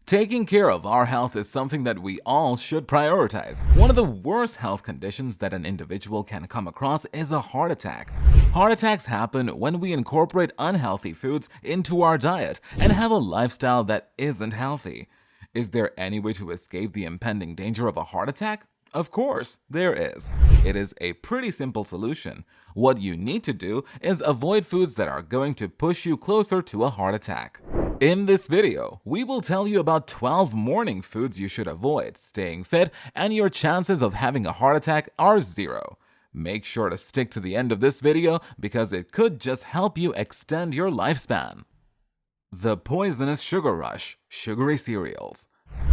Taking care of our health is something that we all should prioritize. One of the worst health conditions that an individual can come across is a heart attack. Heart attacks happen when we incorporate unhealthy foods into our diet and have a lifestyle that isn't healthy. Is there any way to escape the impending danger of a heart attack? Of course, there is. It is a pretty simple solution. What you need to do is avoid foods that are going to push you closer to a heart attack. In this video, we will tell you about 12 morning foods you should avoid, staying fit, and your chances of having a heart attack are zero. Make sure to stick to the end of this video because it could just help you extend your lifespan. The poisonous sugar rush, sugary cereals.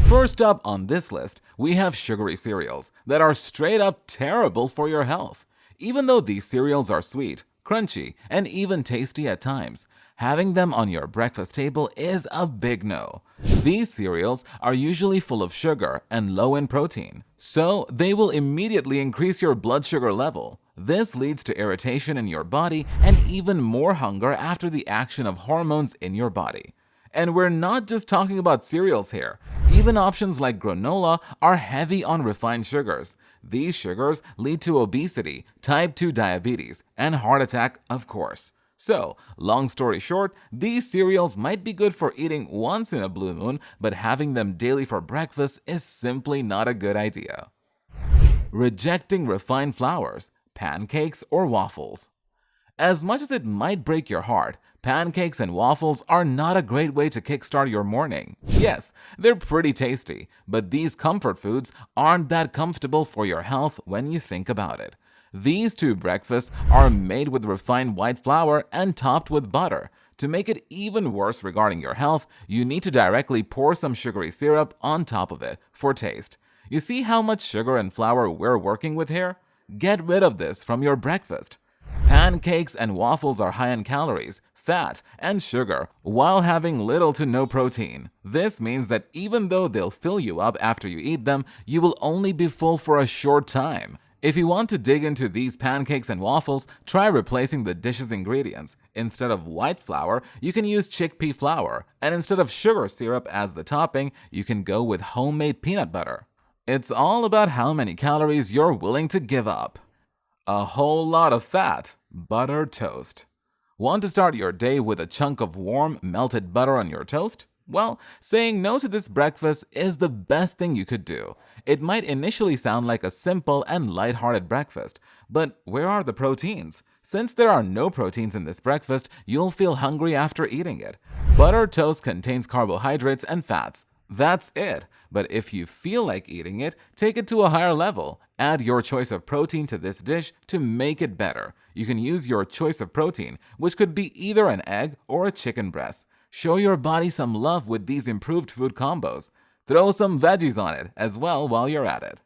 First up on this list, we have sugary cereals that are straight up terrible for your health. Even though these cereals are sweet, crunchy, and even tasty at times, having them on your breakfast table is a big no. These cereals are usually full of sugar and low in protein, so they will immediately increase your blood sugar level. This leads to irritation in your body and even more hunger after the action of hormones in your body. And we're not just talking about cereals here. Even options like granola are heavy on refined sugars. These sugars lead to obesity, type 2 diabetes, and heart attack, of course. So, long story short, these cereals might be good for eating once in a blue moon, but having them daily for breakfast is simply not a good idea. Rejecting refined flours, pancakes, or waffles. As much as it might break your heart, pancakes and waffles are not a great way to kickstart your morning. Yes, they're pretty tasty, but these comfort foods aren't that comfortable for your health when you think about it. These two breakfasts are made with refined white flour and topped with butter. To make it even worse regarding your health, you need to directly pour some sugary syrup on top of it for taste. You see how much sugar and flour we're working with here? Get rid of this from your breakfast. Pancakes and waffles are high in calories, fat, and sugar, while having little to no protein. This means that even though they'll fill you up after you eat them, you will only be full for a short time. If you want to dig into these pancakes and waffles, try replacing the dish's ingredients. Instead of white flour, you can use chickpea flour, and instead of sugar syrup as the topping, you can go with homemade peanut butter. It's all about how many calories you're willing to give up. A whole lot of fat, butter toast. Want to start your day with a chunk of warm, melted butter on your toast? Well, saying no to this breakfast is the best thing you could do. It might initially sound like a simple and lighthearted breakfast, but where are the proteins? Since there are no proteins in this breakfast, you'll feel hungry after eating it. Butter toast contains carbohydrates and fats. That's it. But if you feel like eating it, take it to a higher level. Add your choice of protein to this dish to make it better. You can use your choice of protein, which could be either an egg or a chicken breast. Show your body some love with these improved food combos. Throw some veggies on it as well while you're at it.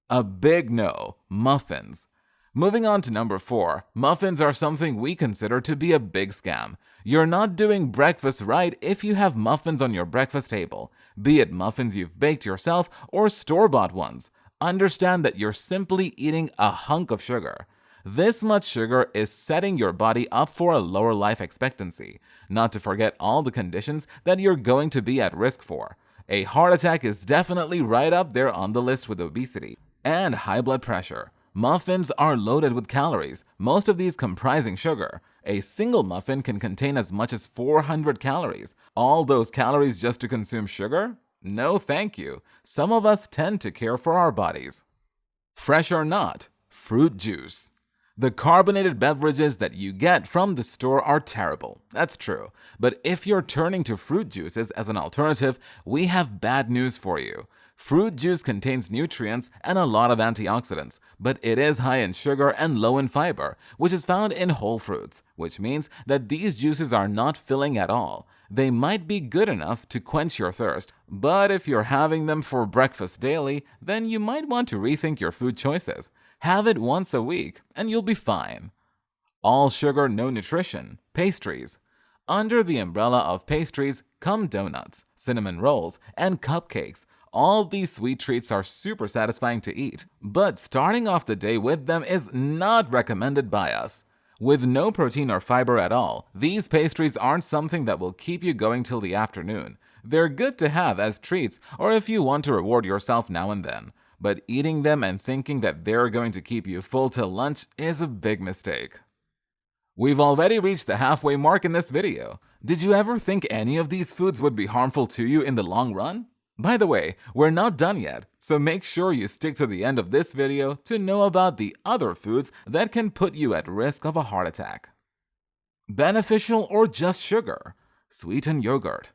A big no, muffins. Moving on to number 4, muffins are something we consider to be a big scam. You're not doing breakfast right if you have muffins on your breakfast table, be it muffins you've baked yourself or store-bought ones. Understand that you're simply eating a hunk of sugar. This much sugar is setting your body up for a lower life expectancy, not to forget all the conditions that you're going to be at risk for. A heart attack is definitely right up there on the list with obesity and high blood pressure. Muffins are loaded with calories, most of these comprising sugar. A single muffin can contain as much as 400 calories. All those calories just to consume sugar? No thank you. Some of us tend to care for our bodies. Fresh or not, fruit juice. The carbonated beverages that you get from the store are terrible, that's true. But if you're turning to fruit juices as an alternative, we have bad news for you. Fruit juice contains nutrients and a lot of antioxidants, but it is high in sugar and low in fiber, which is found in whole fruits, which means that these juices are not filling at all. They might be good enough to quench your thirst, but if you're having them for breakfast daily, then you might want to rethink your food choices. Have it once a week, and you'll be fine. All sugar, no nutrition, pastries. Under the umbrella of pastries come donuts, cinnamon rolls, and cupcakes. All these sweet treats are super satisfying to eat, but starting off the day with them is not recommended by us. With no protein or fiber at all, these pastries aren't something that will keep you going till the afternoon. They're good to have as treats or if you want to reward yourself now and then. But eating them and thinking that they're going to keep you full till lunch is a big mistake. We've already reached the halfway mark in this video. Did you ever think any of these foods would be harmful to you in the long run? By the way, we're not done yet, so make sure you stick to the end of this video to know about the other foods that can put you at risk of a heart attack. Beneficial or just sugar? Sweetened yogurt.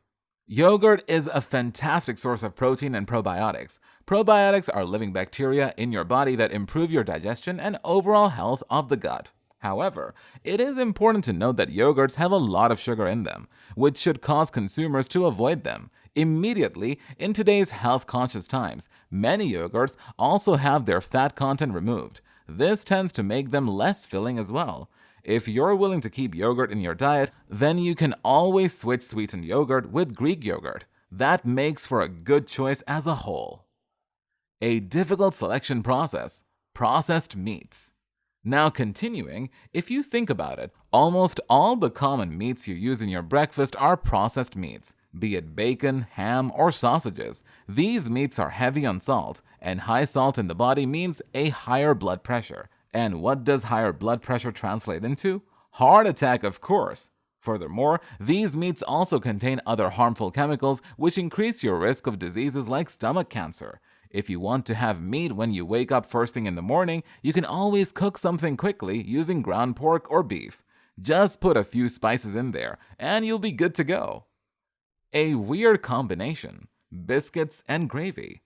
Yogurt is a fantastic source of protein and probiotics. Probiotics are living bacteria in your body that improve your digestion and overall health of the gut. However, it is important to note that yogurts have a lot of sugar in them, which should cause consumers to avoid them. Immediately, in today's health-conscious times, many yogurts also have their fat content removed. This tends to make them less filling as well. If you're willing to keep yogurt in your diet, then you can always switch sweetened yogurt with Greek yogurt. That makes for a good choice as a whole. A difficult selection process: processed meats. Now continuing, if you think about it, almost all the common meats you use in your breakfast are processed meats, be it bacon, ham, or sausages. These meats are heavy on salt, and high salt in the body means a higher blood pressure. And what does higher blood pressure translate into? Heart attack, of course. Furthermore, these meats also contain other harmful chemicals which increase your risk of diseases like stomach cancer. If you want to have meat when you wake up first thing in the morning, you can always cook something quickly using ground pork or beef. Just put a few spices in there, and you'll be good to go. A weird combination: biscuits and gravy.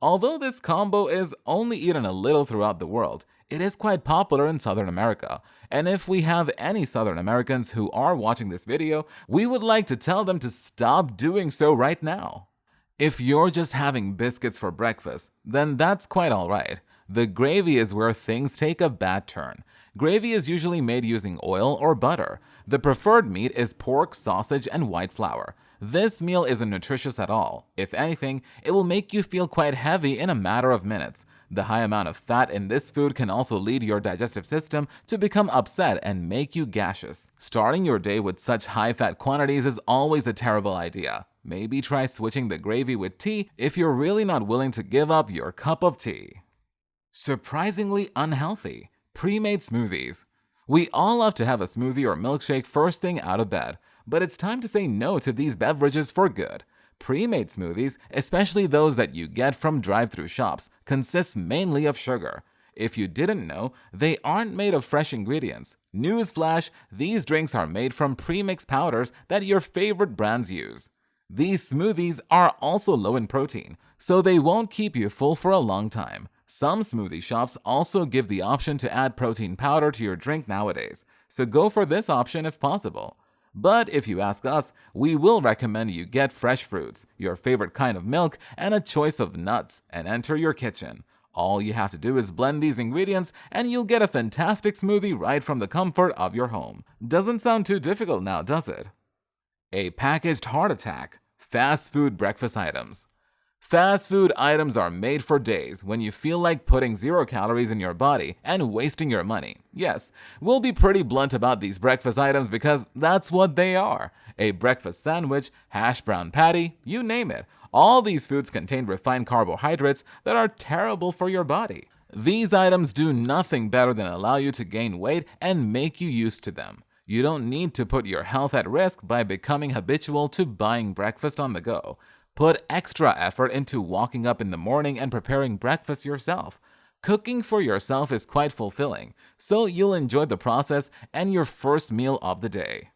Although this combo is only eaten a little throughout the world, it is quite popular in Southern America. And if we have any Southern Americans who are watching this video, we would like to tell them to stop doing so right now. If you're just having biscuits for breakfast, then that's quite alright. The gravy is where things take a bad turn. Gravy is usually made using oil or butter. The preferred meat is pork, sausage, and white flour. This meal isn't nutritious at all. If anything, it will make you feel quite heavy in a matter of minutes. The high amount of fat in this food can also lead your digestive system to become upset and make you gaseous. Starting your day with such high-fat quantities is always a terrible idea. Maybe try switching the gravy with tea if you're really not willing to give up your cup of tea. Surprisingly unhealthy: pre-made smoothies. We all love to have a smoothie or milkshake first thing out of bed, but it's time to say no to these beverages for good. Pre-made smoothies, especially those that you get from drive-thru shops, consist mainly of sugar. If you didn't know, they aren't made of fresh ingredients. Newsflash: these drinks are made from pre-mixed powders that your favorite brands use. These smoothies are also low in protein, so they won't keep you full for a long time. Some smoothie shops also give the option to add protein powder to your drink nowadays, so go for this option if possible. But if you ask us, we will recommend you get fresh fruits, your favorite kind of milk, and a choice of nuts, and enter your kitchen. All you have to do is blend these ingredients, and you'll get a fantastic smoothie right from the comfort of your home. Doesn't sound too difficult now, does it? A packaged heart attack: fast food breakfast items. Fast food items are made for days when you feel like putting 0 calories in your body and wasting your money. Yes, we'll be pretty blunt about these breakfast items because that's what they are. A breakfast sandwich, hash brown patty, you name it. All these foods contain refined carbohydrates that are terrible for your body. These items do nothing better than allow you to gain weight and make you used to them. You don't need to put your health at risk by becoming habitual to buying breakfast on the go. Put extra effort into walking up in the morning and preparing breakfast yourself. Cooking for yourself is quite fulfilling, so you'll enjoy the process and your first meal of the day.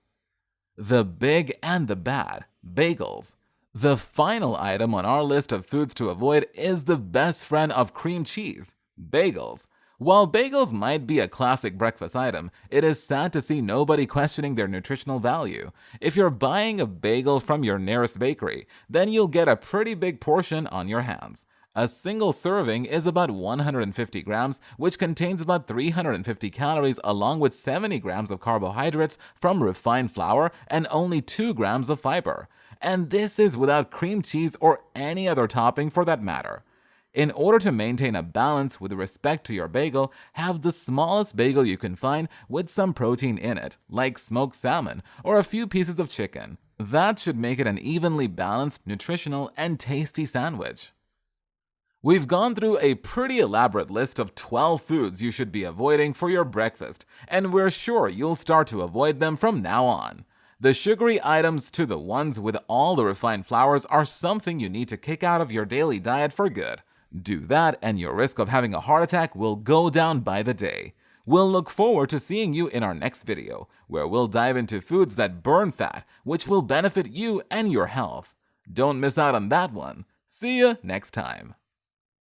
The big and the bad: bagels. The final item on our list of foods to avoid is the best friend of cream cheese: bagels. While bagels might be a classic breakfast item, it is sad to see nobody questioning their nutritional value. If you're buying a bagel from your nearest bakery, then you'll get a pretty big portion on your hands. A single serving is about 150 grams, which contains about 350 calories along with 70 grams of carbohydrates from refined flour and only 2 grams of fiber. And this is without cream cheese or any other topping for that matter. In order to maintain a balance with respect to your bagel, have the smallest bagel you can find with some protein in it, like smoked salmon or a few pieces of chicken. That should make it an evenly balanced, nutritional, and tasty sandwich. We've gone through a pretty elaborate list of 12 foods you should be avoiding for your breakfast, and we're sure you'll start to avoid them from now on. The sugary items to the ones with all the refined flours are something you need to kick out of your daily diet for good. Do that, and your risk of having a heart attack will go down by the day. We'll look forward to seeing you in our next video, where we'll dive into foods that burn fat, which will benefit you and your health. Don't miss out on that one. See you next time.